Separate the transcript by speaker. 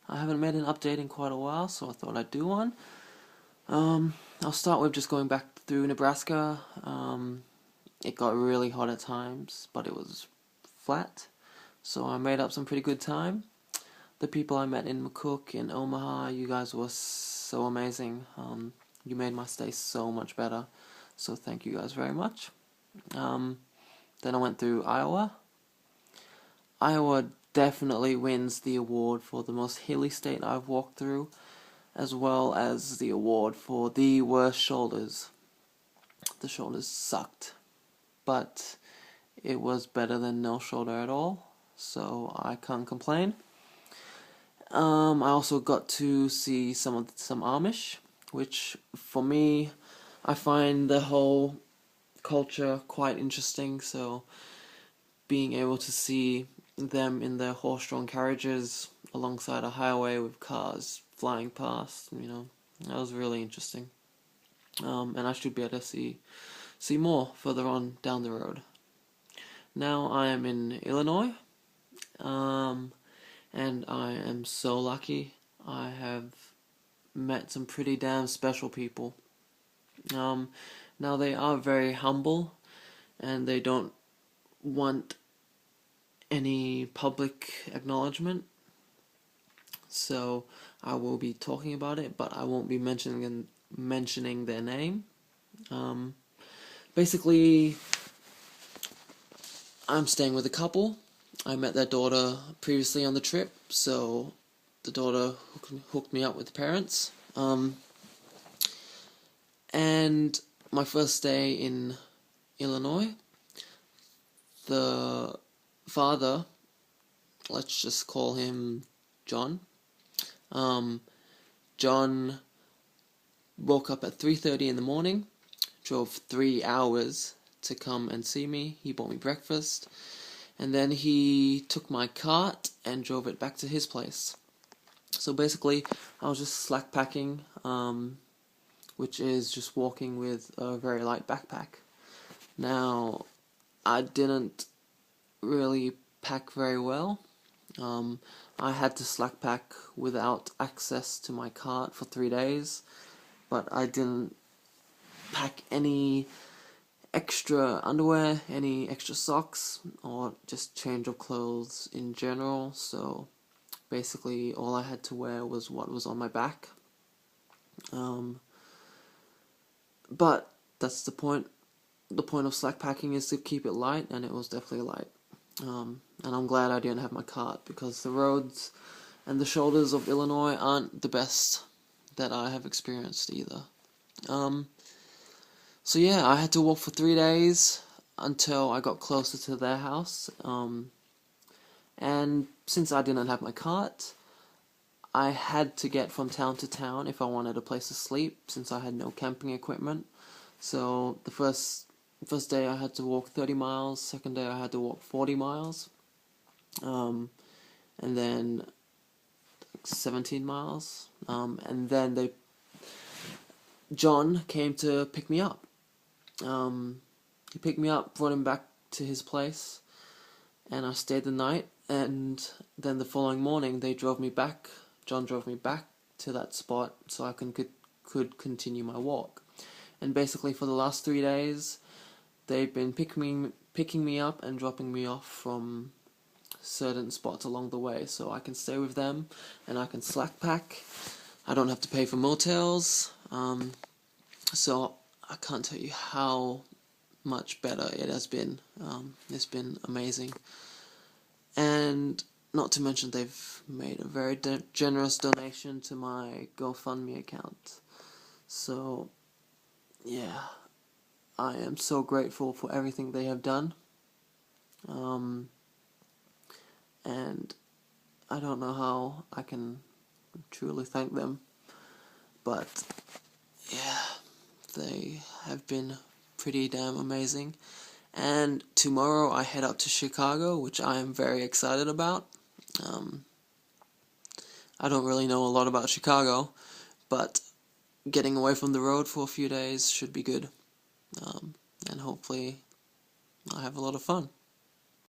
Speaker 1: I haven't made an update in quite a while, so I thought I'd do one. I'll start with just going back through Nebraska. It got really hot at times, but it was flat, so I made up some pretty good time. The people I met in McCook, in Omaha, you guys were so amazing. You made my stay so much better, so thank you guys very much. Then I went through Iowa. Iowa definitely wins the award for the most hilly state I've walked through, as well as the award for the worst shoulders. The shoulders sucked, but it was better than no shoulder at all, so I can't complain. I also got to see some Amish, which for me, I find the whole culture quite interesting. So being able to see them in their horse-drawn carriages alongside a highway with cars flying past, that was really interesting. And I should be able to see more further on down the road. Now I am in Illinois, and I am so lucky. I have met some pretty damn special people. Now they are very humble, and they don't want any public acknowledgement, so I will be talking about it, but I won't be mentioning their name. Basically, I'm staying with a couple. I met their daughter previously on the trip, so the daughter hooked me up with the parents. And my first day in Illinois, the father, let's just call him John. John woke up at 3:30 in the morning, drove 3 hours to come and see me. He bought me breakfast, and then he took my cart and drove it back to his place. So basically, I was just slack packing, which is just walking with a very light backpack. Now, I didn't really pack very well. I had to slack pack without access to my cart for 3 days, but I didn't pack any extra underwear, any extra socks, or just change of clothes in general, so basically all I had to wear was what was on my back. But that's the point. The point of slack packing is to keep it light, and it was definitely light. And I'm glad I didn't have my cart, because the roads and the shoulders of Illinois aren't the best that I have experienced either. So yeah, I had to walk for 3 days until I got closer to their house. And since I didn't have my cart, I had to get from town to town if I wanted a place to sleep, since I had no camping equipment. So the first day I had to walk 30 miles, second day I had to walk 40 miles, and then 17 miles, and then John came to pick me up. He picked me up, brought him back to his place, and I stayed the night, and then the following morning John drove me back to that spot so I could continue my walk. And basically for the last 3 days, they've been picking me up and dropping me off from certain spots along the way, so I can stay with them and I can slack pack. I don't have to pay for motels, so I can't tell you how much better it has been. It's been amazing, and not to mention they've made a very generous donation to my GoFundMe account. So yeah, I am so grateful for everything they have done. And I don't know how I can truly thank them, but yeah, they have been pretty damn amazing. And tomorrow I head up to Chicago, which I am very excited about. I don't really know a lot about Chicago, but getting away from the road for a few days should be good. And hopefully I have a lot of fun.